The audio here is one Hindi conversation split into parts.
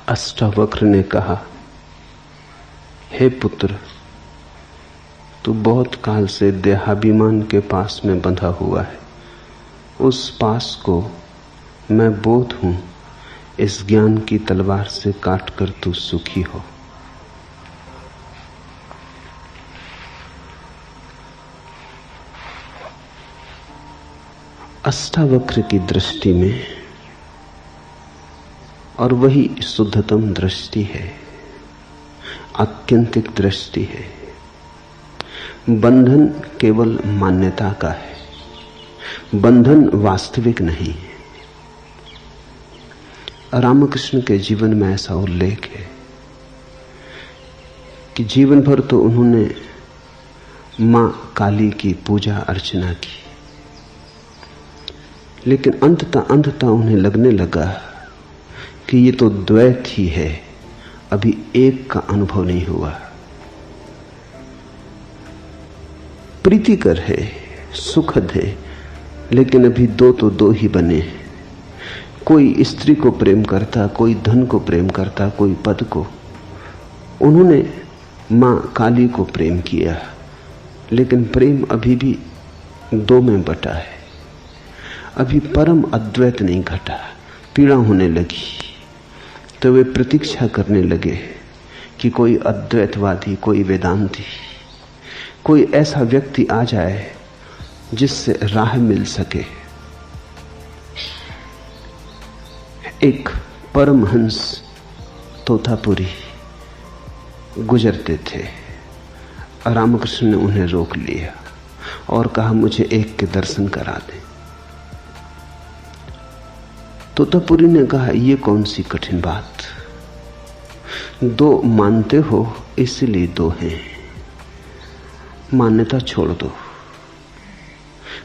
अष्टावक्र ने कहा, हे पुत्र, तू बहुत काल से देहाभिमान के पास में बंधा हुआ है। उस पास को मैं बोध हूं, इस ज्ञान की तलवार से काटकर तू सुखी हो। अष्टावक्र की दृष्टि में, और वही शुद्धतम दृष्टि है, आत्यंतिक दृष्टि है, बंधन केवल मान्यता का है, बंधन वास्तविक नहीं है। रामकृष्ण के जीवन में ऐसा उल्लेख है कि जीवन भर तो उन्होंने मां काली की पूजा अर्चना की, लेकिन अंततः उन्हें लगने लगा कि ये तो द्वैत ही है, अभी एक का अनुभव नहीं हुआ। प्रीतिकर है, सुखद है, लेकिन अभी दो तो दो ही बने हैं। कोई स्त्री को प्रेम करता, कोई धन को प्रेम करता, कोई पद को। उन्होंने मां काली को प्रेम किया, लेकिन प्रेम अभी भी दो में बटा है। अभी परम अद्वैत नहीं घटा। पीड़ा होने लगी तो वे प्रतीक्षा करने लगे कि कोई अद्वैतवादी, कोई वेदांती, कोई ऐसा व्यक्ति आ जाए जिससे राह मिल सके। एक परमहंस तोतापुरी गुजरते थे। रामकृष्ण ने उन्हें रोक लिया और कहा, मुझे एक के दर्शन करा दें। तोतापुरी ने कहा, यह कौन सी कठिन बात, दो मानते हो इसलिए दो हैं, मान्यता छोड़ दो।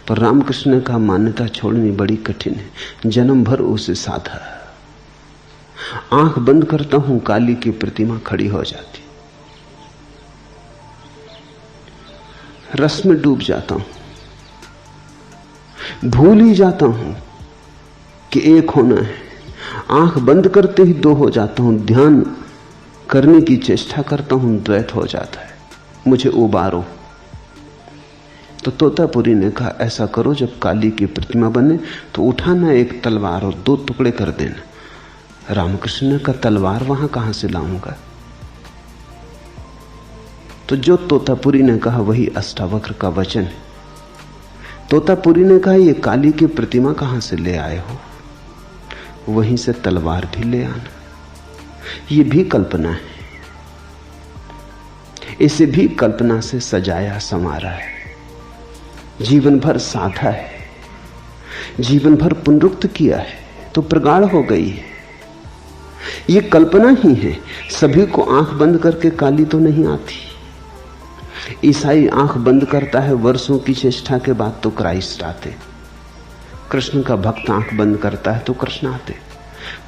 पर रामकृष्ण ने कहा, मान्यता छोड़नी बड़ी कठिन है, जन्म भर उसे साधा। आंख बंद करता हूं, काली की प्रतिमा खड़ी हो जाती, रस में डूब जाता हूं, भूल ही जाता हूं कि एक होना है। आंख बंद करते ही दो हो जाता हूं, ध्यान करने की चेष्टा करता हूं, द्वैत हो जाता है, मुझे उबारो। तो तोतापुरी ने कहा, ऐसा करो, जब काली की प्रतिमा बने तो उठाना एक तलवार और दो टुकड़े कर देना। रामकृष्ण ने कहा, तलवार वहां कहां से लाऊंगा? तो जो तोतापुरी ने कहा वही अष्टावक्र का वचन है। तोतापुरी ने कहा, ये काली की प्रतिमा कहां से ले आए हो? वहीं से तलवार भी ले आना। ये भी कल्पना है, इसे भी कल्पना से सजाया संवारा है, जीवन भर साधा है, जीवन भर पुनरुक्त किया है तो प्रगाढ़ हो गई है। ये कल्पना ही है। सभी को आंख बंद करके काली तो नहीं आती। ईसाई आंख बंद करता है, वर्षों की चेष्टा के बाद तो क्राइस्ट आते। कृष्ण का भक्त आंख बंद करता है तो कृष्ण आते।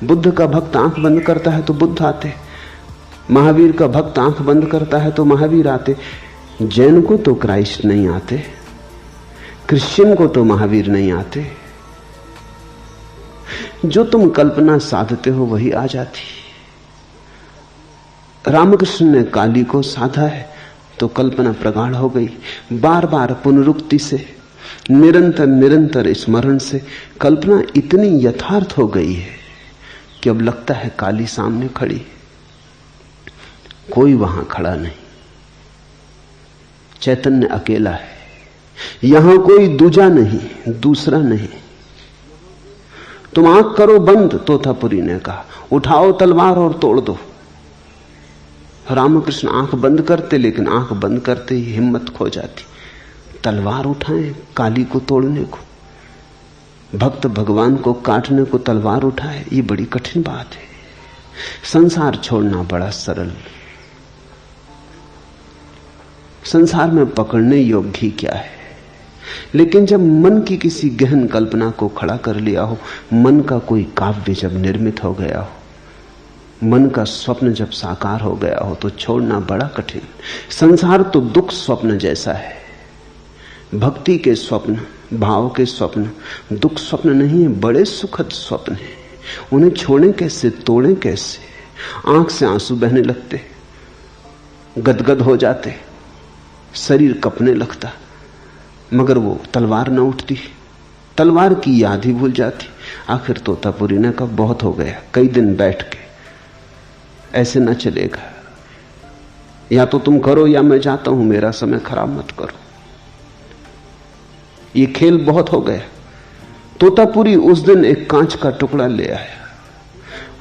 बुद्ध का भक्त आंख बंद करता है तो बुद्ध आते। महावीर का भक्त आंख बंद करता है तो महावीर आते। जैन को तो क्राइस्ट नहीं आते, क्रिश्चियन को तो महावीर नहीं आते। जो तुम कल्पना साधते हो वही आ जाती। रामकृष्ण ने काली को साधा है तो कल्पना प्रगाढ़ हो गई। बार बार पुनरुक्ति से, निरंतर निरंतर स्मरण से कल्पना इतनी यथार्थ हो गई है कि अब लगता है काली सामने खड़ी, कोई वहां खड़ा नहीं, चैतन्य अकेला है, यहां कोई दूजा नहीं, दूसरा नहीं। तुम आंख करो बंद, तोतापुरी ने कहा, उठाओ तलवार और तोड़ दो। रामकृष्ण आंख बंद करते, लेकिन आंख बंद करते ही हिम्मत खो जाती। तलवार उठाएं काली को तोड़ने को, भक्त भगवान को काटने को तलवार उठाए, ये बड़ी कठिन बात है। संसार छोड़ना बड़ा सरल, संसार में पकड़ने योग्य क्या है। लेकिन जब मन की किसी गहन कल्पना को खड़ा कर लिया हो, मन का कोई काव्य जब निर्मित हो गया हो, मन का स्वप्न जब साकार हो गया हो, तो छोड़ना बड़ा कठिन। संसार तो दुख स्वप्न जैसा है। भक्ति के स्वप्न, भाव के स्वप्न दुख स्वप्न नहीं है, बड़े सुखद स्वप्न है। उन्हें छोड़ें कैसे, तोड़ें कैसे? आंख से आंसू बहने लगते, गदगद हो जाते, शरीर कपने लगता, मगर वो तलवार न उठती, तलवार की याद ही भूल जाती। आखिर तोतापुरी ने कहा बहुत हो गया, कई दिन बैठ के, ऐसे न चलेगा, या तो तुम करो या मैं जाता हूं, मेरा समय खराब मत करो, ये खेल बहुत हो गया। तोतापुरी उस दिन एक कांच का टुकड़ा ले आया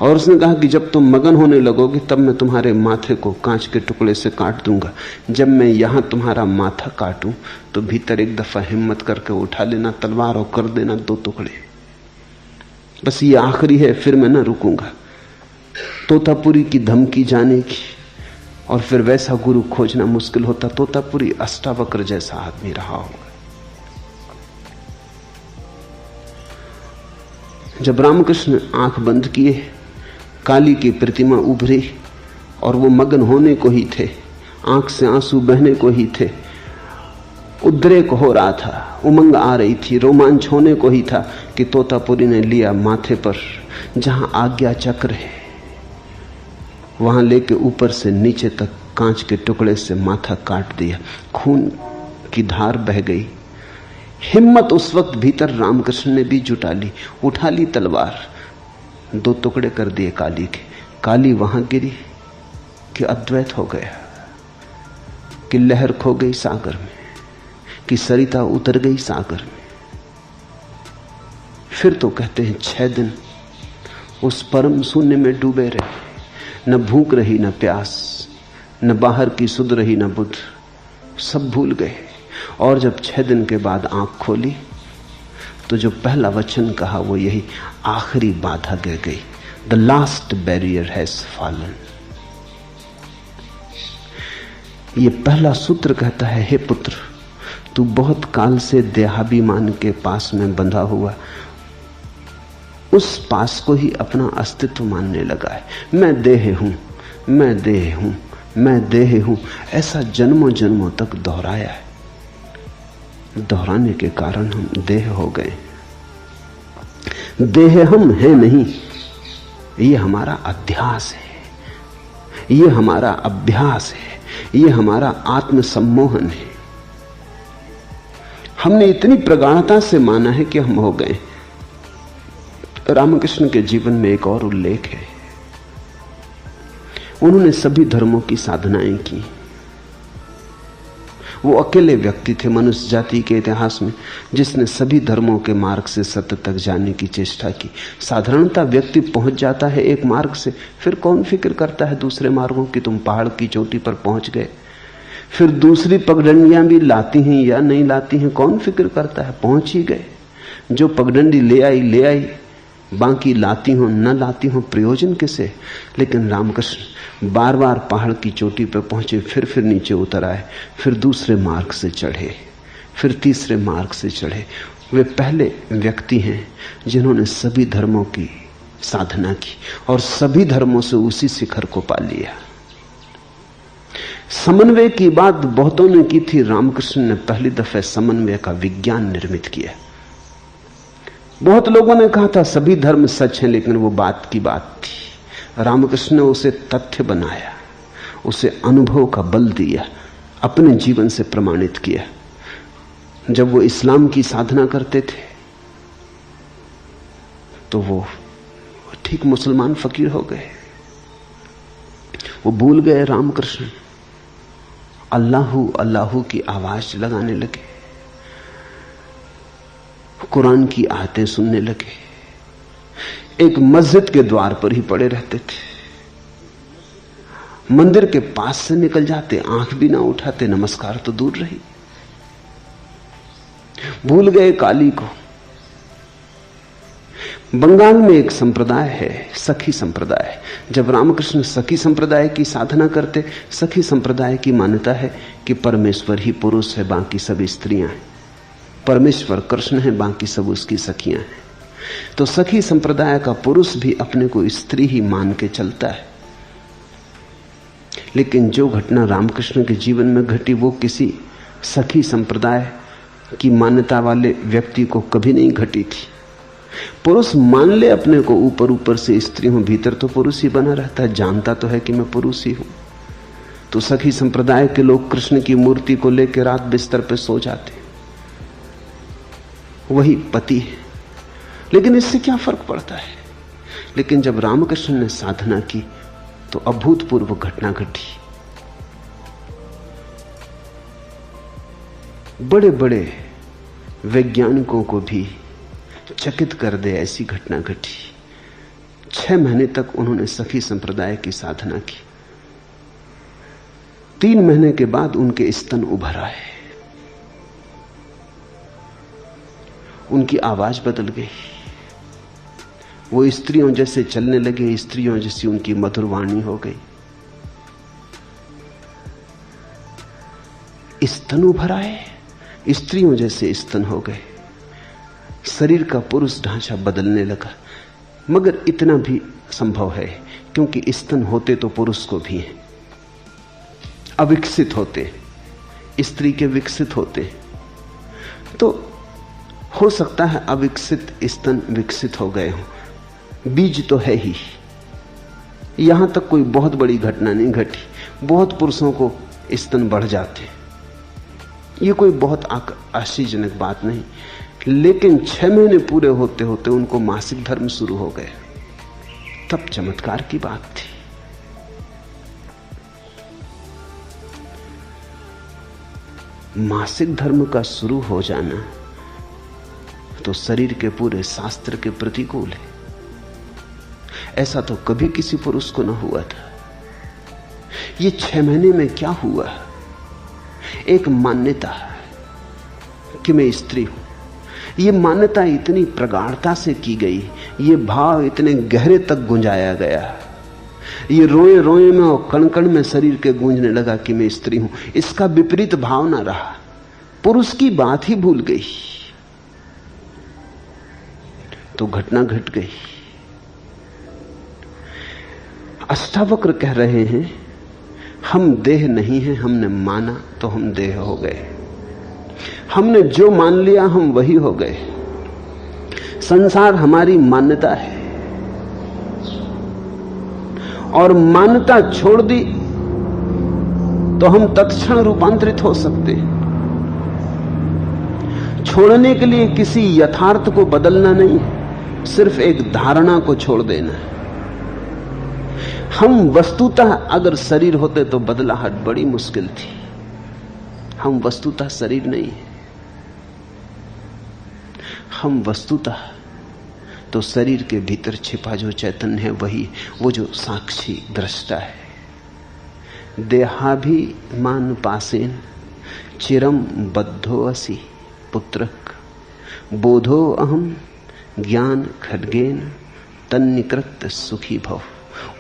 और उसने कहा कि जब तुम मगन होने लगोगे तब मैं तुम्हारे माथे को कांच के टुकड़े से काट दूंगा। जब मैं यहां तुम्हारा माथा काटूं तो भीतर एक दफा हिम्मत करके उठा लेना तलवार और कर देना 2 टुकड़े। बस ये आखिरी है, फिर मैं ना रुकूंगा। तोतापुरी की धमकी जाने की, और फिर वैसा गुरु खोजना मुश्किल होता। तोतापुरी अष्टावक्र जैसा आदमी रहा होगा। जब रामकृष्ण आंख बंद किए, काली की प्रतिमा उभरी और वो मगन होने को ही थे, आंख से आंसू बहने को ही थे, उद्रेक हो रहा था, उमंग आ रही थी, रोमांच होने को ही था कि तोतापुरी ने लिया माथे पर जहां आज्ञा चक्र है, वहां लेके ऊपर से नीचे तक कांच के टुकड़े से माथा काट दिया। खून की धार बह गई। हिम्मत उस वक्त भीतर रामकृष्ण ने भी जुटा ली, उठा ली तलवार, 2 टुकड़े कर दिए काली के। काली वहां गिरी कि अद्वैत हो गया, कि लहर खो गई सागर में, कि सरिता उतर गई सागर में। फिर तो कहते हैं 6 दिन उस परम शून्य में डूबे रहे, न भूख रही न प्यास, न बाहर की सुध रही न बुध, सब भूल गए। और जब 6 दिन के बाद आंख खोली तो जो पहला वचन कहा वो यही, आखिरी बाधा गिर गई, the last barrier has fallen. ये पहला सूत्र कहता है, हे पुत्र, तू बहुत काल से देहाभिमान के पास में बंधा हुआ, उस पास को ही अपना अस्तित्व मानने लगा है। मैं देह हूं, मैं देह हूं, मैं देह हूं, ऐसा जन्मों जन्मों तक दोहराया है। दोहराने के कारण हम देह हो गए। देह हम हैं नहीं, ये हमारा अध्यास है, ये हमारा अभ्यास है, ये हमारा आत्मसम्मोहन है। हमने इतनी प्रगाढ़ता से माना है कि हम हो गए। रामकृष्ण के जीवन में एक और उल्लेख है। उन्होंने सभी धर्मों की साधनाएं की। वो अकेले व्यक्ति थे मनुष्य जाति के इतिहास में जिसने सभी धर्मों के मार्ग से सत्य तक जाने की चेष्टा की। साधारणतः व्यक्ति पहुंच जाता है एक मार्ग से, फिर कौन फिक्र करता है दूसरे मार्गों की। तुम पहाड़ की चोटी पर पहुंच गए, फिर दूसरी पगडंडियां भी लाती हैं या नहीं लाती हैं, कौन फिक्र करता है, पहुंच ही गए। जो पगडंडी ले आई, बाकी लाती हो न लाती हो, प्रयोजन किसे। लेकिन रामकृष्ण बार बार पहाड़ की चोटी पर पहुंचे, फिर नीचे उतर आए, फिर दूसरे मार्ग से चढ़े, फिर तीसरे मार्ग से चढ़े। वे पहले व्यक्ति हैं जिन्होंने सभी धर्मों की साधना की और सभी धर्मों से उसी शिखर को पा लिया। समन्वय की बात बहुतों ने की थी, रामकृष्ण ने पहली दफे समन्वय का विज्ञान निर्मित किया। बहुत लोगों ने कहा था सभी धर्म सच हैं, लेकिन वो बात की बात थी। रामकृष्ण ने उसे तथ्य बनाया, उसे अनुभव का बल दिया, अपने जीवन से प्रमाणित किया। जब वो इस्लाम की साधना करते थे तो वो ठीक मुसलमान फकीर हो गए। वो भूल गए रामकृष्ण, अल्लाहू अल्लाहू की आवाज लगाने लगे, कुरान की आयतें सुनने लगे, एक मस्जिद के द्वार पर ही पड़े रहते थे, मंदिर के पास से निकल जाते, आंख भी ना उठाते, नमस्कार तो दूर रही। भूल गए काली को। बंगाल में एक संप्रदाय है, सखी संप्रदाय। जब रामकृष्ण सखी संप्रदाय की साधना करते, सखी संप्रदाय की मान्यता है कि परमेश्वर ही पुरुष है, बाकी सब स्त्रियां हैं। परमेश्वर कृष्ण है, बाकी सब उसकी सखियां हैं। तो सखी संप्रदाय का पुरुष भी अपने को स्त्री ही मान के चलता है। लेकिन जो घटना रामकृष्ण के जीवन में घटी वो किसी सखी संप्रदाय की मान्यता वाले व्यक्ति को कभी नहीं घटी थी। पुरुष मान ले अपने को ऊपर ऊपर से स्त्री हूं, भीतर तो पुरुष ही बना रहता है, जानता तो है कि मैं पुरुष ही हूं। तो सखी संप्रदाय के लोग कृष्ण की मूर्ति को लेकर रात बिस्तर पे सो जाते, वही पति है। लेकिन इससे क्या फर्क पड़ता है? लेकिन जब रामकृष्ण ने साधना की तो अभूतपूर्व घटना घटी। बड़े बड़े वैज्ञानिकों को भी चकित कर दे ऐसी घटना घटी। 6 महीने तक उन्होंने सखी संप्रदाय की साधना की। 3 महीने के बाद उनके स्तन उभर आए, उनकी आवाज बदल गई, वो स्त्रियों जैसे चलने लगे, स्त्रियों जैसी उनकी मधुर वाणी हो गई। स्तन उभर आए, स्त्रियों जैसे स्तन हो गए, शरीर का पुरुष ढांचा बदलने लगा। मगर इतना भी संभव है क्योंकि स्तन होते तो पुरुष को भी हैं, अविकसित होते, स्त्री के विकसित होते, तो हो सकता है अविकसित स्तन विकसित हो गए हों। बीज तो है ही। यहां तक कोई बहुत बड़ी घटना नहीं घटी। बहुत पुरुषों को स्तन बढ़ जाते, ये कोई बहुत आश्चर्यजनक बात नहीं। लेकिन 6 महीने पूरे होते होते उनको मासिक धर्म शुरू हो गए, तब चमत्कार की बात थी। मासिक धर्म का शुरू हो जाना तो शरीर के पूरे शास्त्र के प्रतिकूल है। ऐसा तो कभी किसी पुरुष को न हुआ था। ये 6 महीने में क्या हुआ? एक मान्यता कि मैं स्त्री हूं, ये मान्यता इतनी प्रगाढ़ता से की गई, ये भाव इतने गहरे तक गुंजाया गया, ये रोए रोए में और कण कण में शरीर के गूंजने लगा कि मैं स्त्री हूं। इसका विपरीत भाव ना रहा, पुरुष की बात ही भूल गई, तो घटना घट गई। अष्टावक्र कह रहे हैं, हम देह नहीं हैं, हमने माना तो हम देह हो गए। हमने जो मान लिया हम वही हो गए। संसार हमारी मान्यता है, और मान्यता छोड़ दी तो हम तत्क्षण रूपांतरित हो सकते। छोड़ने के लिए किसी यथार्थ को बदलना नहीं, सिर्फ एक धारणा को छोड़ देना है। हम वस्तुतः अगर शरीर होते तो बदलाहट बड़ी मुश्किल थी। हम वस्तुतः शरीर नहीं है, हम वस्तुतः तो शरीर के भीतर छिपा जो चैतन्य है वही, वो जो साक्षी दृष्टा है। देहाभिमान पासेन चिरम बद्धो असि पुत्रक बोधो अहम ज्ञान खड्गेन तन्निकृत सुखी भव।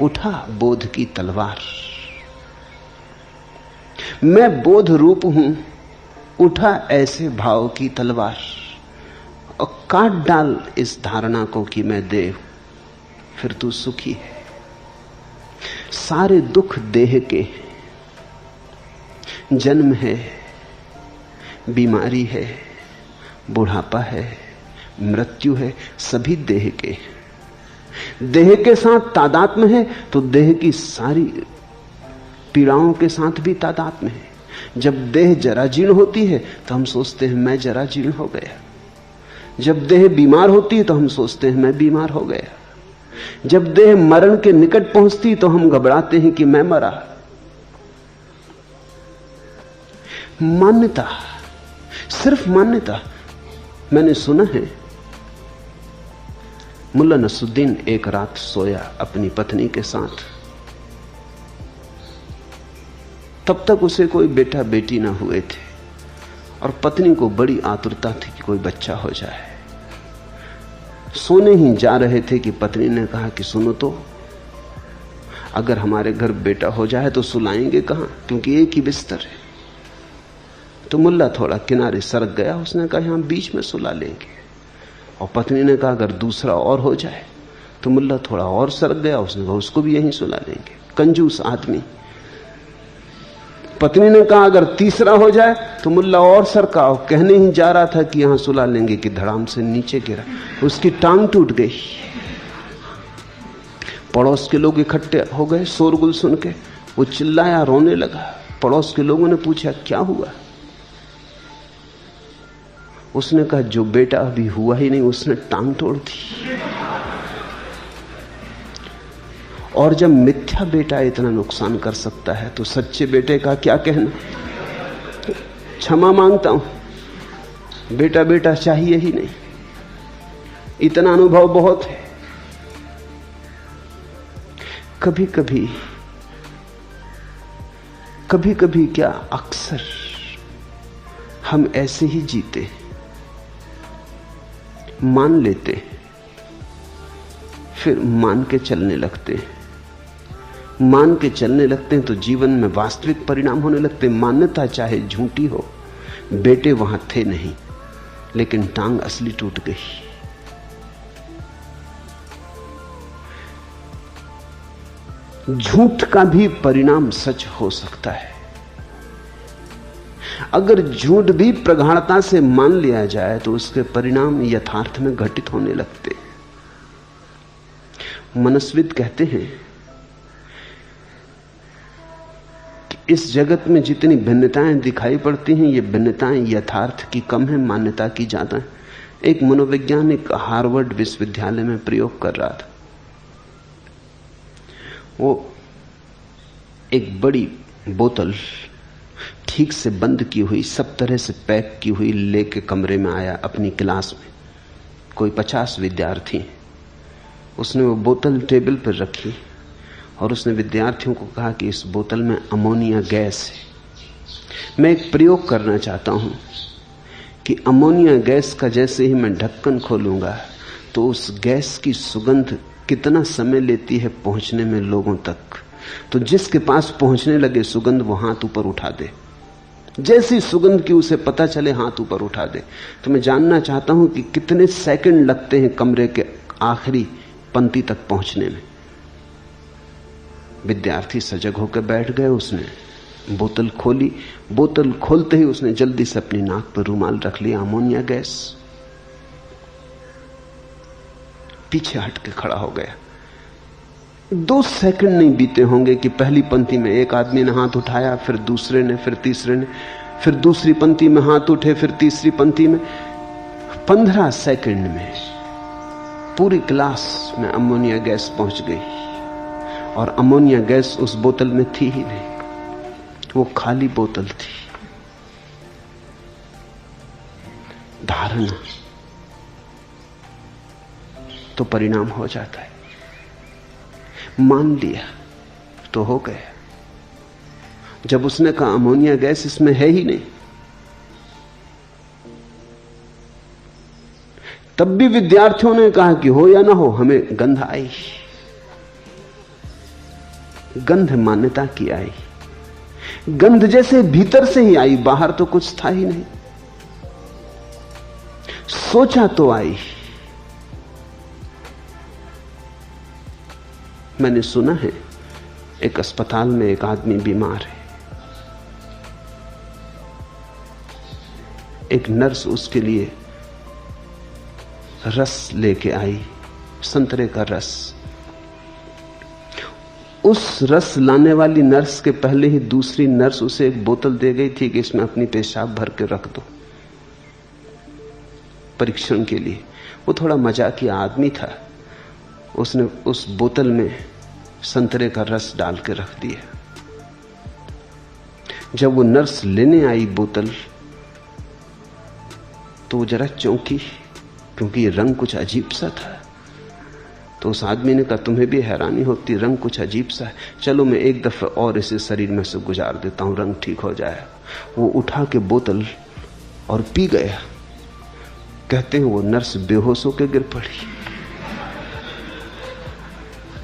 उठा बोध की तलवार, मैं बोध रूप हूं, उठा ऐसे भाव की तलवार और काट डाल इस धारणा को कि मैं देव, फिर तू सुखी है। सारे दुख देह के, जन्म है, बीमारी है, बुढ़ापा है, मृत्यु है, सभी देह के। देह के साथ तादात्म्य है तो देह की सारी पीड़ाओं के साथ भी तादात्म्य है। जब देह जराजीर्ण होती है तो हम सोचते हैं मैं जराजीर्ण हो गया। जब देह बीमार होती है तो हम सोचते हैं मैं बीमार हो गया। जब देह मरण के निकट पहुंचती तो हम घबराते हैं कि मैं मरा। मान्यता, सिर्फ मान्यता। मैंने सुना है मुल्ला नसरुद्दीन एक रात सोया अपनी पत्नी के साथ, तब तक उसे कोई बेटा बेटी ना हुए थे और पत्नी को बड़ी आतुरता थी कि कोई बच्चा हो जाए। सोने ही जा रहे थे कि पत्नी ने कहा कि सुनो तो, अगर हमारे घर बेटा हो जाए तो सुलाएंगे कहां, क्योंकि एक ही बिस्तर है। तो मुल्ला थोड़ा किनारे सरक गया, उसने कहा यहां बीच में सुला लेंगे। और पत्नी ने कहा अगर दूसरा और हो जाए, तो मुल्ला थोड़ा और सरक गया, उसने कहा उसको भी यहीं सुला लेंगे। कंजूस आदमी। पत्नी ने कहा अगर तीसरा हो जाए तो मुल्ला और सरकाओ। कहने ही जा रहा था कि यहां सुला लेंगे कि धड़ाम से नीचे गिरा, उसकी टांग टूट गई। पड़ोस के लोग इकट्ठे हो गए शोरगुल सुन के। वो चिल्लाया, रोने लगा। पड़ोस के लोगों ने पूछा क्या हुआ? उसने कहा जो बेटा अभी हुआ ही नहीं उसने टांग तोड़ दी। और जब मिथ्या बेटा इतना नुकसान कर सकता है तो सच्चे बेटे का क्या कहना। क्षमा मांगता हूं, बेटा बेटा चाहिए ही नहीं, इतना अनुभव बहुत है। कभी कभी क्या अक्सर हम ऐसे ही जीते, मान लेते, फिर मान के चलने लगते हैं। मान के चलने लगते हैं तो जीवन में वास्तविक परिणाम होने लगते हैं। मान्यता चाहे झूठी हो, बेटे वहां थे नहीं, लेकिन टांग असली टूट गई। झूठ का भी परिणाम सच हो सकता है। अगर झूठ भी प्रगाढ़ता से मान लिया जाए तो उसके परिणाम यथार्थ में घटित होने लगते। मनस्विद कहते हैं कि इस जगत में जितनी भिन्नताएं दिखाई पड़ती हैं, ये भिन्नताएं यथार्थ की कम है, मान्यता की ज्यादा है। एक मनोवैज्ञानिक हार्वर्ड विश्वविद्यालय में प्रयोग कर रहा था। वो एक बड़ी बोतल ठीक से बंद की हुई, सब तरह से पैक की हुई लेके कमरे में आया अपनी क्लास में। कोई 50 विद्यार्थी। उसने वो बोतल टेबल पर रखी और उसने विद्यार्थियों को कहा कि इस बोतल में अमोनिया गैस है। मैं एक प्रयोग करना चाहता हूं कि अमोनिया गैस का जैसे ही मैं ढक्कन खोलूंगा तो उस गैस की सुगंध कितना समय लेती है पहुंचने में लोगों तक। तो जिसके पास पहुंचने लगे सुगंध वो हाथ ऊपर उठा दे। जैसी सुगंध की उसे पता चले हाथ ऊपर उठा दे। तो मैं जानना चाहता हूं कि कितने सेकंड लगते हैं कमरे के आखिरी पंक्ति तक पहुंचने में। विद्यार्थी सजग होकर बैठ गए। उसने बोतल खोली। बोतल खोलते ही उसने जल्दी से अपनी नाक पर रुमाल रख लिया। Ammonia gas. पीछे हट के खड़ा हो गया। 2 सेकंड नहीं बीते होंगे कि पहली पंक्ति में एक आदमी ने हाथ उठाया, फिर दूसरे ने, फिर तीसरे ने, फिर दूसरी पंक्ति में हाथ उठे, फिर तीसरी पंक्ति में। 15 सेकंड में पूरी क्लास में अमोनिया गैस पहुंच गई। और अमोनिया गैस उस बोतल में थी ही नहीं, वो खाली बोतल थी। धारणा तो परिणाम हो जाता है। मान लिया तो हो गया। जब उसने कहा अमोनिया गैस इसमें है ही नहीं, तब भी विद्यार्थियों ने कहा कि हो या ना हो हमें गंध आई। गंध मान्यता की आई। गंध जैसे भीतर से ही आई, बाहर तो कुछ था ही नहीं। सोचा तो आई। मैंने सुना है एक अस्पताल में एक आदमी बीमार है। एक नर्स उसके लिए रस लेके आई, संतरे का रस। उस रस लाने वाली नर्स के पहले ही दूसरी नर्स उसे एक बोतल दे गई थी कि इसमें अपनी पेशाब भर के रख दो परीक्षण के लिए। वो थोड़ा मजाकिया आदमी था। उसने उस बोतल में संतरे का रस डाल के रख दिया। जब वो नर्स लेने आई बोतल तो वो जरा चौंकी, क्योंकि ये रंग कुछ अजीब सा था। तो उस आदमी ने कहा तुम्हें भी हैरानी होती, रंग कुछ अजीब सा है, चलो मैं एक दफे और इसे शरीर में से गुजार देता हूं, रंग ठीक हो जाए। वो उठा के बोतल और पी गया। कहते हैं वो नर्स बेहोश होकर गिर पड़ी,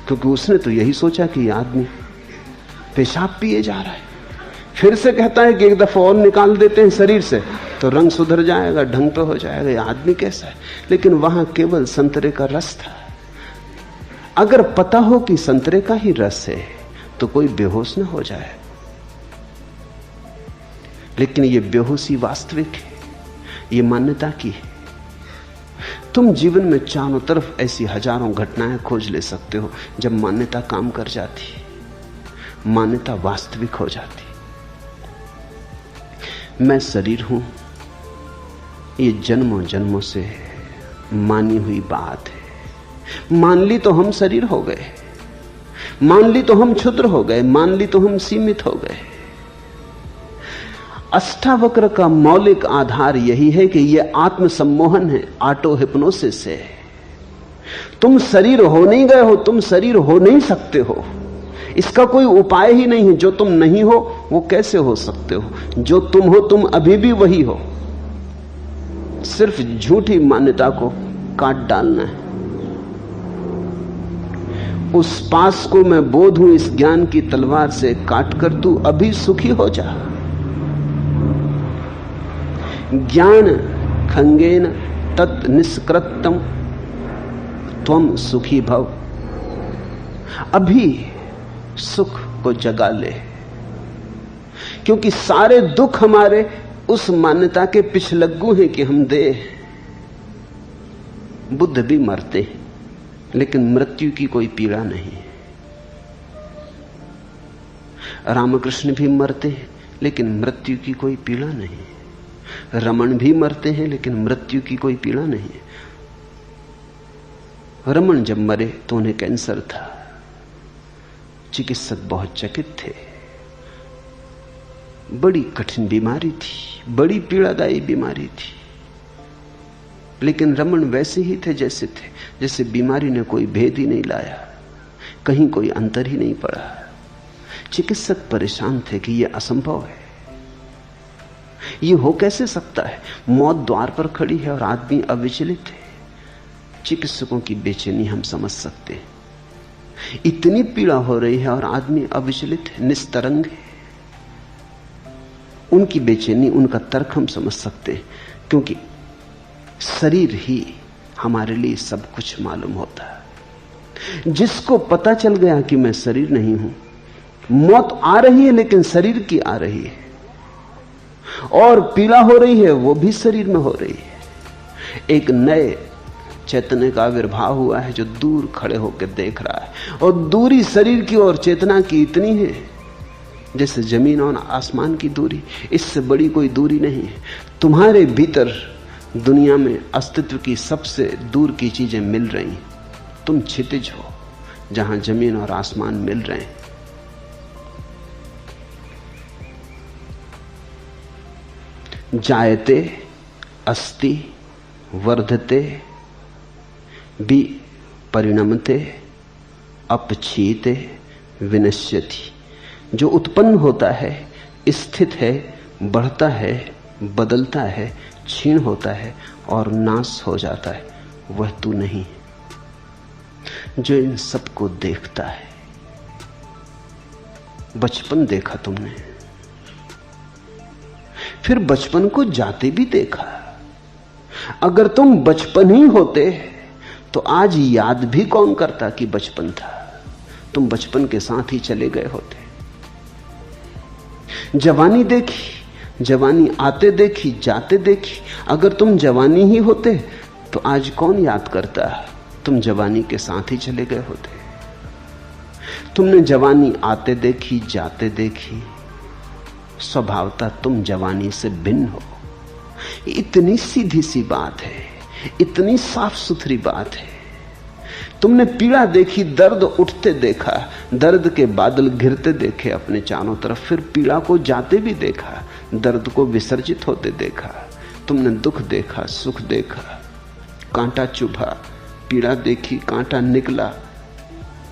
क्योंकि उसने तो यही सोचा कि ये आदमी पेशाब पिए जा रहा है। फिर से कहता है कि एक दफा और निकाल देते हैं शरीर से तो रंग सुधर जाएगा, ढंग पे हो जाएगा, ये आदमी कैसा है। लेकिन वहां केवल संतरे का रस था। अगर पता हो कि संतरे का ही रस है तो कोई बेहोश ना हो जाए। लेकिन ये बेहोशी वास्तविक है, ये मान्यता की है। तुम जीवन में चारों तरफ ऐसी हजारों घटनाएं खोज ले सकते हो जब मान्यता काम कर जाती, मान्यता वास्तविक हो जाती। मैं शरीर हूं, ये जन्मों जन्मों से मानी हुई बात है। मान ली तो हम शरीर हो गए, मान ली तो हम क्षुद्र हो गए, मान ली तो हम सीमित हो गए। अष्टावक्र का मौलिक आधार यही है कि यह आत्मसम्मोहन है, ऑटो हिप्नोसिस है। तुम शरीर हो नहीं गए हो, तुम शरीर हो नहीं सकते हो, इसका कोई उपाय ही नहीं है। जो तुम नहीं हो वो कैसे हो सकते हो? जो तुम हो तुम अभी भी वही हो, सिर्फ झूठी मान्यता को काट डालना है। उस पास को मैं बोध हूं इस ज्ञान की तलवार से काट कर तू अभी सुखी हो जा। ज्ञान खंगेन तत् निष्कृतम त्वम सुखी भव। अभी सुख को जगा ले, क्योंकि सारे दुख हमारे उस मान्यता के पिछलग्गू हैं कि हम देह। बुद्ध भी मरते हैं लेकिन मृत्यु की कोई पीड़ा नहीं। रामकृष्ण भी मरते हैं लेकिन मृत्यु की कोई पीड़ा नहीं। रमन भी मरते हैं लेकिन मृत्यु की कोई पीड़ा नहीं। रमन जब मरे तो उन्हें कैंसर था। चिकित्सक बहुत चकित थे, बड़ी कठिन बीमारी थी, बड़ी पीड़ादायी बीमारी थी। लेकिन रमन वैसे ही थे जैसे थे, जैसे बीमारी ने कोई भेद ही नहीं लाया, कहीं कोई अंतर ही नहीं पड़ा। चिकित्सक परेशान थे कि यह असंभव है, यह हो कैसे सकता है? मौत द्वार पर खड़ी है और आदमी अविचलित है। चिकित्सकों की बेचैनी हम समझ सकते हैं। इतनी पीड़ा हो रही है और आदमी अविचलित है, निस्तरंग है। उनकी बेचैनी, उनका तर्क हम समझ सकते हैं, क्योंकि शरीर ही हमारे लिए सब कुछ मालूम होता है। जिसको पता चल गया कि मैं शरीर नहीं हूं, मौत आ रही है लेकिन शरीर की आ रही है, और पीड़ा हो रही है वो भी शरीर में हो रही है। एक नए चैतन्य का आविर्भाव हुआ है जो दूर खड़े होकर देख रहा है, और दूरी शरीर की और चेतना की इतनी है जैसे जमीन और आसमान की दूरी। इससे बड़ी कोई दूरी नहीं है। तुम्हारे भीतर दुनिया में अस्तित्व की सबसे दूर की चीजें मिल रही हैं। तुम क्षितिज हो जहां जमीन और आसमान मिल रहे हैं। जायते अस्ति वर्धते भी परिणमते अपक्षीते विनश्यति। जो उत्पन्न होता है, स्थित है, बढ़ता है, बदलता है, क्षीण होता है और नाश हो जाता है, वह तू नहीं। जो इन सबको देखता है। बचपन देखा तुमने, फिर बचपन को जाते भी देखा। अगर तुम बचपन ही होते तो आज याद भी कौन करता कि बचपन था? तुम बचपन के साथ ही चले गए होते। जवानी देखी, जवानी आते देखी, जाते देखी। अगर तुम जवानी ही होते तो आज कौन याद करता? तुम जवानी के साथ ही चले गए होते। तुमने जवानी आते देखी, जाते देखी, स्वभावतः तुम जवानी से भिन्न हो। इतनी सीधी सी बात है, इतनी साफ सुथरी बात है। तुमने पीड़ा देखी, दर्द उठते देखा, दर्द के बादल घिरते देखे अपने चारों तरफ, फिर पीड़ा को जाते भी देखा, दर्द को विसर्जित होते देखा। तुमने दुख देखा, सुख देखा, कांटा चुभा, पीड़ा देखी, कांटा निकला,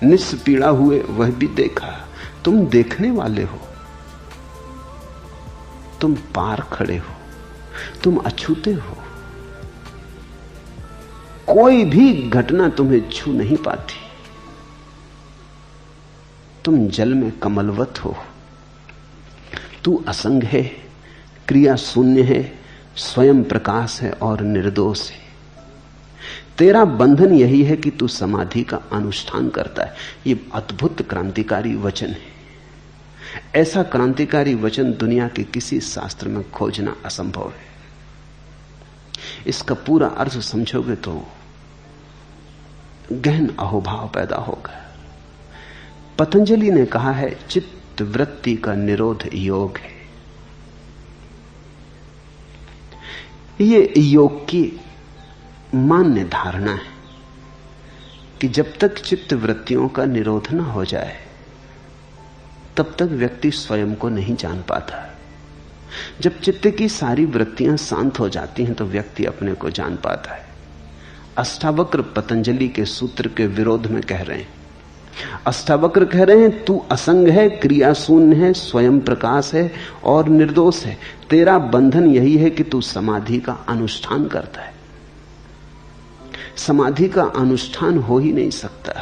निष्पीड़ा हुए, वह भी देखा। तुम देखने वाले हो, तुम पार खड़े हो, तुम अछूते हो। कोई भी घटना तुम्हें छू नहीं पाती। तुम जल में कमलवत हो। तू असंग है, क्रिया शून्य है, स्वयं प्रकाश है और निर्दोष है। तेरा बंधन यही है कि तू समाधि का अनुष्ठान करता है। यह अद्भुत क्रांतिकारी वचन है। ऐसा क्रांतिकारी वचन दुनिया के किसी शास्त्र में खोजना असंभव है। इसका पूरा अर्थ समझोगे तो गहन अहोभाव पैदा होगा। पतंजलि ने कहा है, चित्त वृत्ति का निरोध योग है। ये योग की मान्य धारणा है कि जब तक चित्त वृत्तियों का निरोध न हो जाए तब तक व्यक्ति स्वयं को नहीं जान पाता। जब चित्त की सारी वृत्तियां शांत हो जाती हैं तो व्यक्ति अपने को जान पाता है। अष्टावक्र पतंजलि के सूत्र के विरोध में कह रहे हैं। अष्टावक्र कह रहे हैं, तू असंग है, क्रिया शून्य है, स्वयं प्रकाश है और निर्दोष है। तेरा बंधन यही है कि तू समाधि का अनुष्ठान करता है। समाधि का अनुष्ठान हो ही नहीं सकता,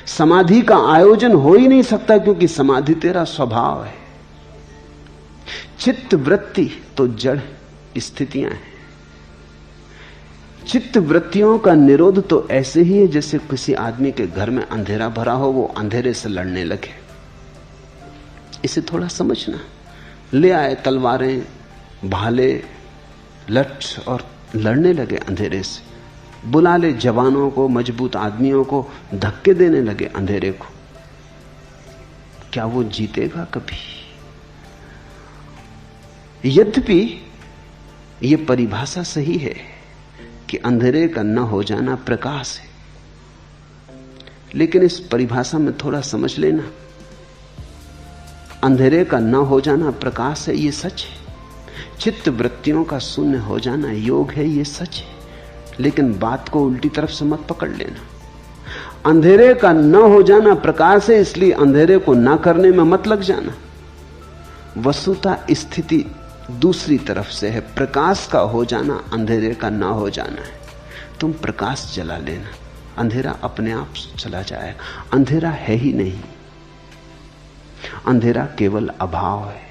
समाधि का आयोजन हो ही नहीं सकता, क्योंकि समाधि तेरा स्वभाव है। चित्त वृत्ति तो जड़ स्थितियां हैं। चित्त वृत्तियों का निरोध तो ऐसे ही है जैसे किसी आदमी के घर में अंधेरा भरा हो, वो अंधेरे से लड़ने लगे। इसे थोड़ा समझना। ले आए तलवारें, भाले, लठ और लड़ने लगे अंधेरे से। बुला ले जवानों को, मजबूत आदमियों को, धक्के देने लगे अंधेरे को। क्या वो जीतेगा कभी? यद्यपि यह परिभाषा सही है कि अंधेरे का न हो जाना प्रकाश है, लेकिन इस परिभाषा में थोड़ा समझ लेना। अंधेरे का न हो जाना प्रकाश है, यह सच है। चित्त वृत्तियों का शून्य हो जाना योग है, यह सच है। लेकिन बात को उल्टी तरफ से मत पकड़ लेना। अंधेरे का न हो जाना प्रकाश है, इसलिए अंधेरे को ना करने में मत लग जाना। वस्तुतः स्थिति दूसरी तरफ से है। प्रकाश का हो जाना अंधेरे का ना हो जाना है। तुम प्रकाश जला लेना, अंधेरा अपने आप चला जाएगा। अंधेरा है ही नहीं, अंधेरा केवल अभाव है।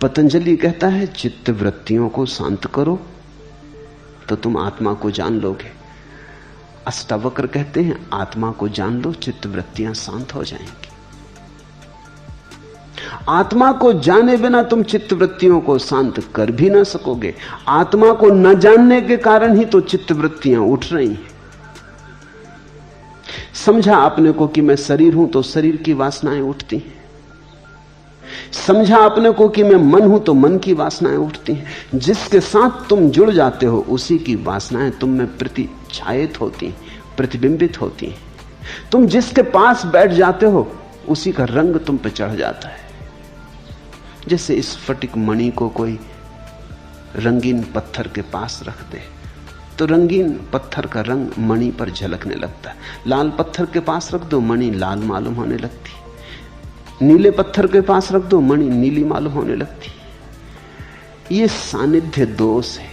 पतंजलि कहता है, चित्त वृत्तियों को शांत करो तो तुम आत्मा को जान लोगे। अष्टावक्र कहते हैं, आत्मा को जान लो, चित्त वृत्तियां शांत हो जाएंगी। आत्मा को जाने बिना तुम चित्त वृत्तियों को शांत कर भी ना सकोगे। आत्मा को न जानने के कारण ही तो चित्त वृत्तियां उठ रही हैं। समझा अपने को कि मैं शरीर हूं तो शरीर की वासनाएं उठती हैं। समझा अपने को कि मैं मन हूं तो मन की वासनाएं उठती हैं। जिसके साथ तुम जुड़ जाते हो उसी की वासनाएं तुम में प्रतिछायित होती, प्रतिबिंबित होती। तुम जिसके पास बैठ जाते हो उसी का रंग तुम पे चढ़ जाता है। जैसे स्फटिक मणि को कोई रंगीन पत्थर के पास रख दे तो रंगीन पत्थर का रंग मणि पर झलकने लगता है। लाल पत्थर के पास रख दो, मणि लाल मालूम होने लगती। नीले पत्थर के पास रख दो, मणि नीली मालूम होने लगती। ये सानिध्य दोष है।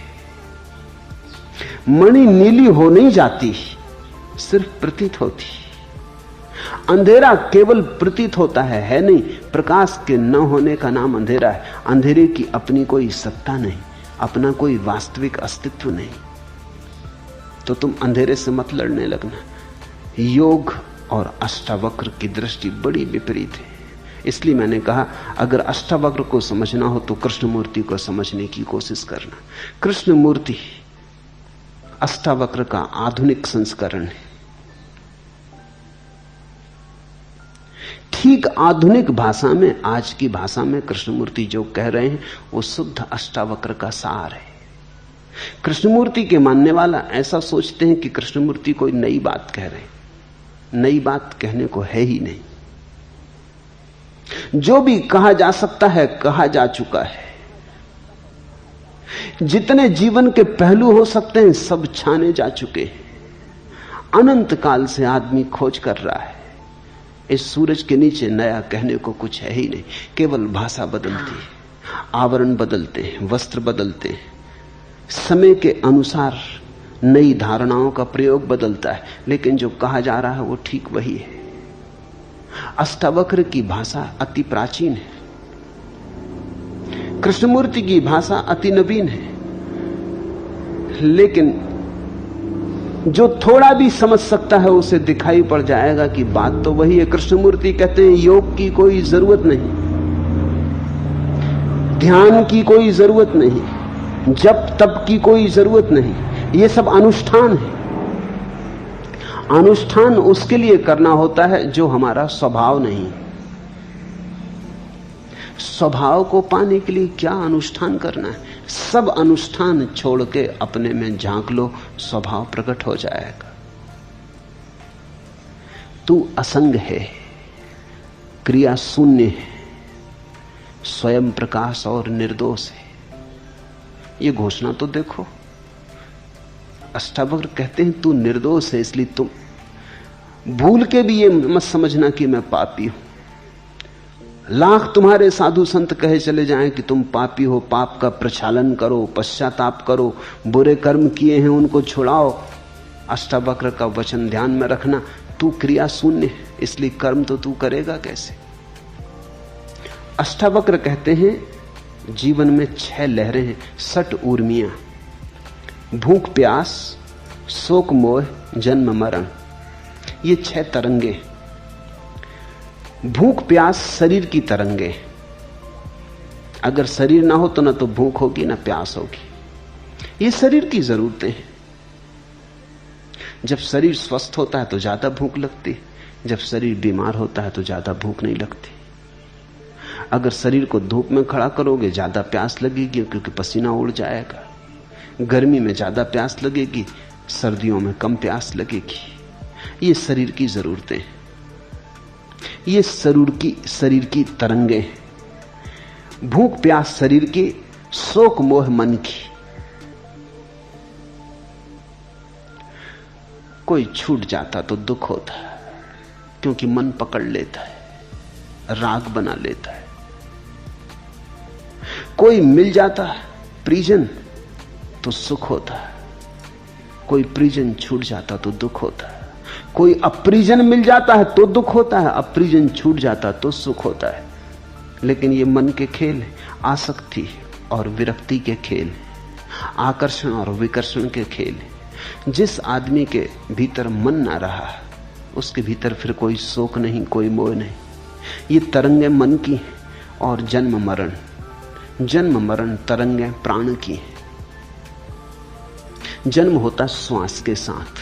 मणि नीली हो नहीं जाती, सिर्फ प्रतीत होती। अंधेरा केवल प्रतीत होता है नहीं। प्रकाश के न होने का नाम अंधेरा है। अंधेरे की अपनी कोई सत्ता नहीं, अपना कोई वास्तविक अस्तित्व नहीं। तो तुम अंधेरे से मत लड़ने लगना। योग और अष्टावक्र की दृष्टि बड़ी विपरीत है। इसलिए मैंने कहा, अगर अष्टावक्र को समझना हो तो कृष्णमूर्ति को समझने की कोशिश करना। कृष्णमूर्ति अष्टावक्र का आधुनिक संस्करण है। ठीक आधुनिक भाषा में, आज की भाषा में कृष्णमूर्ति जो कह रहे हैं वो शुद्ध अष्टावक्र का सार है। कृष्णमूर्ति के मानने वाला ऐसा सोचते हैं कि कृष्णमूर्ति कोई नई बात कह रहे हैं। नई बात कहने को है ही नहीं। जो भी कहा जा सकता है कहा जा चुका है। जितने जीवन के पहलू हो सकते हैं सब छाने जा चुके हैं। अनंत काल से आदमी खोज कर रहा है। इस सूरज के नीचे नया कहने को कुछ है ही नहीं। केवल भाषा बदलती है, आवरण बदलते हैं, वस्त्र बदलते हैं, समय के अनुसार नई धारणाओं का प्रयोग बदलता है, लेकिन जो कहा जा रहा है वो ठीक वही है। अष्टावक्र की भाषा अति प्राचीन है, कृष्णमूर्ति की भाषा अति नवीन है, लेकिन जो थोड़ा भी समझ सकता है उसे दिखाई पड़ जाएगा कि बात तो वही है। कृष्णमूर्ति कहते हैं योग की कोई जरूरत नहीं, ध्यान की कोई जरूरत नहीं, जप तप की कोई जरूरत नहीं, ये सब अनुष्ठान है। अनुष्ठान उसके लिए करना होता है जो हमारा स्वभाव नहीं। स्वभाव को पाने के लिए क्या अनुष्ठान करना है? सब अनुष्ठान छोड़ के अपने में झांक लो, स्वभाव प्रकट हो जाएगा। तू असंग है, क्रिया शून्य है, स्वयं प्रकाश और निर्दोष है। ये घोषणा तो देखो। अष्टावक्र कहते हैं तू निर्दोष है, इसलिए तुम भूल के भी ये मत समझना कि मैं पापी हूं। लाख तुम्हारे साधु संत कहे चले जाएं कि तुम पापी हो, पाप का प्रक्षालन करो, पश्चाताप करो, बुरे कर्म किए हैं उनको छुड़ाओ। अष्टावक्र का वचन ध्यान में रखना, तू क्रिया शून्य है, इसलिए कर्म तो तू करेगा कैसे? अष्टावक्र कहते हैं जीवन में 6 लहरें हैं, 6 ऊर्मियां, भूख प्यास, शोक मोह, जन्म मरण। ये 6 तरंगे। भूख प्यास शरीर की तरंगे। अगर शरीर ना हो तो ना तो भूख होगी ना प्यास होगी। ये शरीर की जरूरतें हैं। जब शरीर स्वस्थ होता है तो ज्यादा भूख लगती है, जब शरीर बीमार होता है तो ज्यादा भूख नहीं लगती। अगर शरीर को धूप में खड़ा करोगे ज्यादा प्यास लगेगी क्योंकि पसीना उड़ जाएगा। गर्मी में ज्यादा प्यास लगेगी, सर्दियों में कम प्यास लगेगी। ये शरीर की जरूरतें हैं, ये शरीर की तरंगे हैं। भूख प्यास शरीर की, शोक मोह मन की। कोई छूट जाता तो दुख होता है क्योंकि मन पकड़ लेता है, राग बना लेता है। कोई मिल जाता है परिजन तो सुख होता है, कोई परिजन छूट जाता तो दुख होता है। कोई अपरिजन मिल जाता है तो दुख होता है, अपरिजन छूट जाता तो सुख होता है। लेकिन ये मन के खेल है, आसक्ति और विरक्ति के खेल है, आकर्षण और विकर्षण के खेल है। जिस आदमी के भीतर मन ना रहा उसके भीतर फिर कोई शोक नहीं, कोई मोह नहीं। ये तरंगें मन की हैं और जन्म मरण तरंगें प्राण की हैं। जन्म होता श्वास के साथ,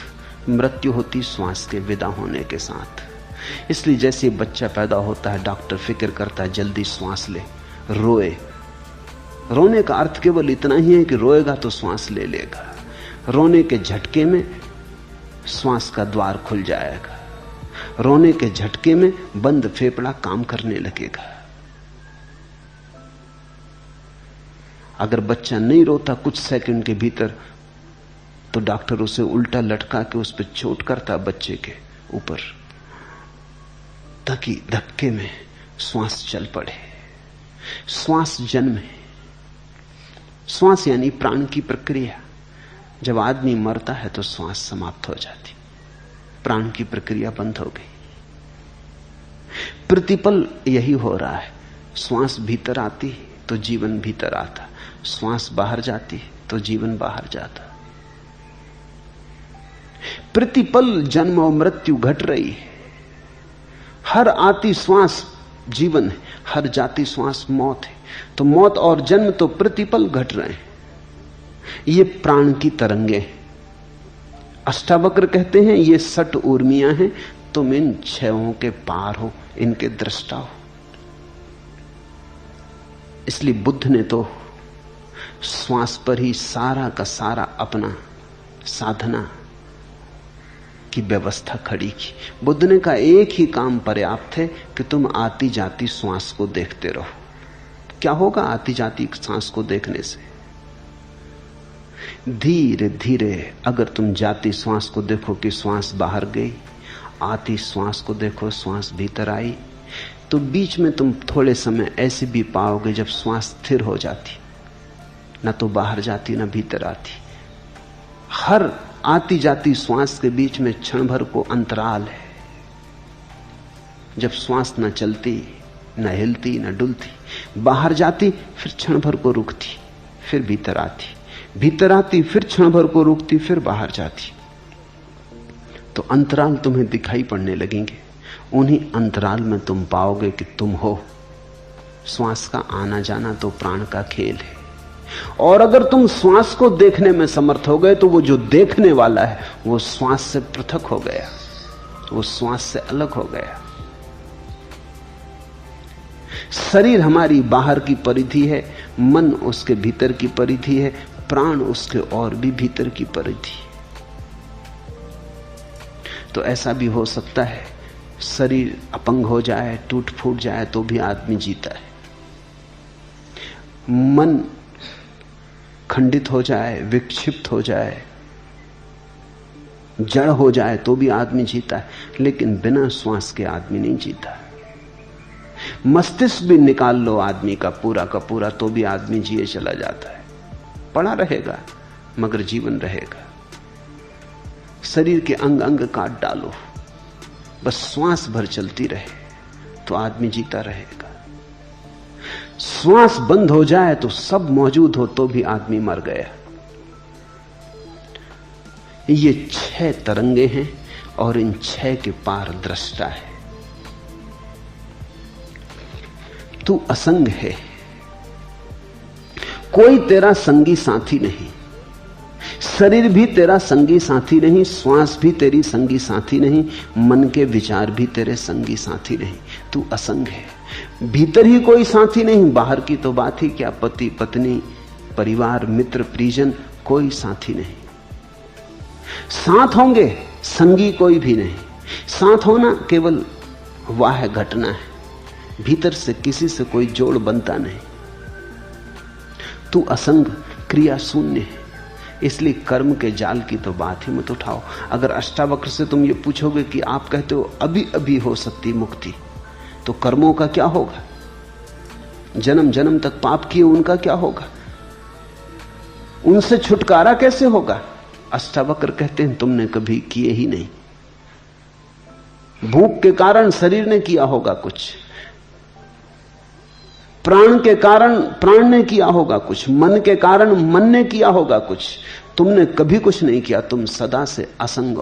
मृत्यु होती श्वास के विदा होने के साथ। इसलिए जैसे बच्चा पैदा होता है डॉक्टर फिक्र करता है जल्दी श्वास ले, रोए। रोने का अर्थ केवल इतना ही है कि रोएगा तो श्वास ले लेगा। रोने के झटके में श्वास का द्वार खुल जाएगा, रोने के झटके में बंद फेफड़ा काम करने लगेगा। अगर बच्चा नहीं रोता कुछ सेकंड के भीतर तो डॉक्टर उसे उल्टा लटका के उस पर चोट करता बच्चे के ऊपर, ताकि धक्के में श्वास चल पड़े। श्वास जन्म है। श्वास यानी प्राण की प्रक्रिया। जब आदमी मरता है तो श्वास समाप्त हो जाती, प्राण की प्रक्रिया बंद हो गई। प्रतिपल यही हो रहा है। श्वास भीतर आती तो जीवन भीतर आता, श्वास बाहर जाती तो जीवन बाहर जाता। प्रतिपल जन्म और मृत्यु घट रही है। हर आती श्वास जीवन है, हर जाती श्वास मौत है। तो मौत और जन्म तो प्रतिपल घट रहे हैं। ये प्राण की तरंगे हैं। अष्टावक्र कहते हैं ये 6 ऊर्मियां हैं, तुम इन 6 के पार हो, इनके दृष्टा हो। इसलिए बुद्ध ने तो श्वास पर ही सारा का सारा अपना साधना की व्यवस्था खड़ी की। बुद्ध ने कहा एक ही काम पर्याप्त है कि तुम आती जाती श्वास को देखते रहो। क्या होगा आती जाती सांस को देखने से? धीरे धीरे अगर तुम जाती श्वास को देखो कि श्वास बाहर गई, आती श्वास को देखो श्वास भीतर आई, तो बीच में तुम थोड़े समय ऐसे भी पाओगे जब श्वास स्थिर हो जाती, ना तो बाहर जाती ना भीतर आती। हर आती जाती श्वास के बीच में क्षण भर को अंतराल है, जब श्वास न चलती, न हिलती, न डुलती, बाहर जाती, फिर क्षण भर को रुकती, फिर भीतर आती, भीतर आती, फिर क्षण भर को रुकती, फिर बाहर जाती। तो अंतराल तुम्हें दिखाई पड़ने लगेंगे। उन्हीं अंतराल में तुम पाओगे कि तुम हो। श्वास का आना जाना तो प्राण का खेल है, और अगर तुम श्वास को देखने में समर्थ हो गए तो वो जो देखने वाला है वो श्वास से पृथक हो गया, वो श्वास से अलग हो गया। शरीर हमारी बाहर की परिधि है, मन उसके भीतर की परिधि है, प्राण उसके और भी भीतर की परिधि। तो ऐसा भी हो सकता है शरीर अपंग हो जाए, टूट फूट जाए, तो भी आदमी जीता है। मन खंडित हो जाए, विक्षिप्त हो जाए, जड़ हो जाए, तो भी आदमी जीता है। लेकिन बिना श्वास के आदमी नहीं जीता। मस्तिष्क भी निकाल लो आदमी का पूरा, तो भी आदमी जिए चला जाता है। पड़ा रहेगा मगर जीवन रहेगा। शरीर के अंग अंग काट डालो, बस श्वास भर चलती रहे तो आदमी जीता रहेगा। श्वास बंद हो जाए तो सब मौजूद हो तो भी आदमी मर गया। ये 6 तरंगे हैं और इन 6 के पार दृष्टा है। तू असंग है, कोई तेरा संगी साथी नहीं। शरीर भी तेरा संगी साथी नहीं, श्वास भी तेरी संगी साथी नहीं, मन के विचार भी तेरे संगी साथी नहीं। तू असंग है। भीतर ही कोई साथी नहीं, बाहर की तो बात ही क्या। पति पत्नी, परिवार, मित्र, परिजन, कोई साथी नहीं। साथ होंगे, संगी कोई भी नहीं। साथ होना केवल वाह घटना है, भीतर से किसी से कोई जोड़ बनता नहीं। तू असंग, क्रिया शून्य है। इसलिए कर्म के जाल की तो बात ही मत उठाओ। अगर अष्टावक्र से तुम ये पूछोगे कि आप कहते हो अभी अभी हो सकती मुक्ति, तो कर्मों का क्या होगा? जन्म जन्म तक पाप किए उनका क्या होगा? उनसे छुटकारा कैसे होगा? अष्टावक्र कहते हैं तुमने कभी किए ही नहीं। भूख के कारण शरीर ने किया होगा कुछ, प्राण के कारण प्राण ने किया होगा कुछ, मन के कारण मन ने किया होगा कुछ। तुमने कभी कुछ नहीं किया। तुम सदा से असंग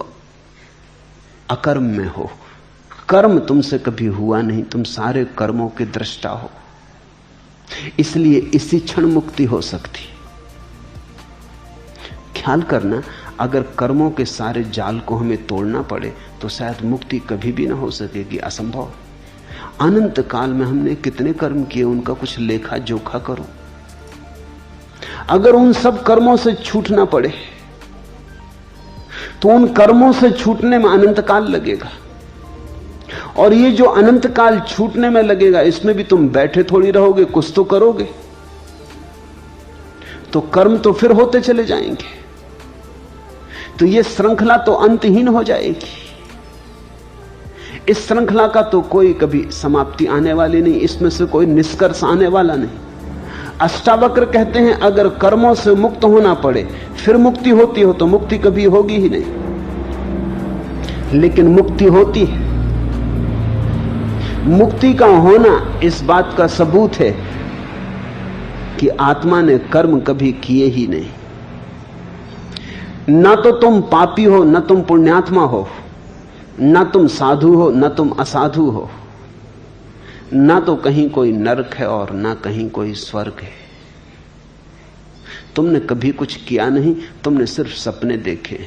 अकर्म में हो। कर्म तुमसे कभी हुआ नहीं, तुम सारे कर्मों के दृष्टा हो। इसलिए इसी क्षण मुक्ति हो सकती। ख्याल करना, अगर कर्मों के सारे जाल को हमें तोड़ना पड़े तो शायद मुक्ति कभी भी ना हो सकेगी, असंभव। अनंत काल में हमने कितने कर्म किए, उनका कुछ लेखा जोखा करो। अगर उन सब कर्मों से छूटना पड़े तो उन कर्मों से छूटने में अनंत काल लगेगा, और ये जो अनंत काल छूटने में लगेगा, इसमें भी तुम बैठे थोड़ी रहोगे, कुछ तो करोगे। तो कर्म तो फिर होते चले जाएंगे। तो ये श्रृंखला तो अंतहीन हो जाएगी। इस श्रृंखला का तो कोई कभी समाप्ति आने वाली नहीं, इसमें से कोई निष्कर्ष आने वाला नहीं। अष्टावक्र कहते हैं अगर कर्मों से मुक्त होना पड़े फिर मुक्ति होती हो तो मुक्ति कभी होगी ही नहीं। लेकिन मुक्ति होती है। मुक्ति का होना इस बात का सबूत है कि आत्मा ने कर्म कभी किए ही नहीं। ना तो तुम पापी हो, ना तुम पुण्यात्मा हो, ना तुम साधु हो, ना तुम असाधु हो, ना तो कहीं कोई नरक है और ना कहीं कोई स्वर्ग है। तुमने कभी कुछ किया नहीं, तुमने सिर्फ सपने देखे,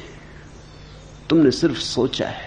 तुमने सिर्फ सोचा है।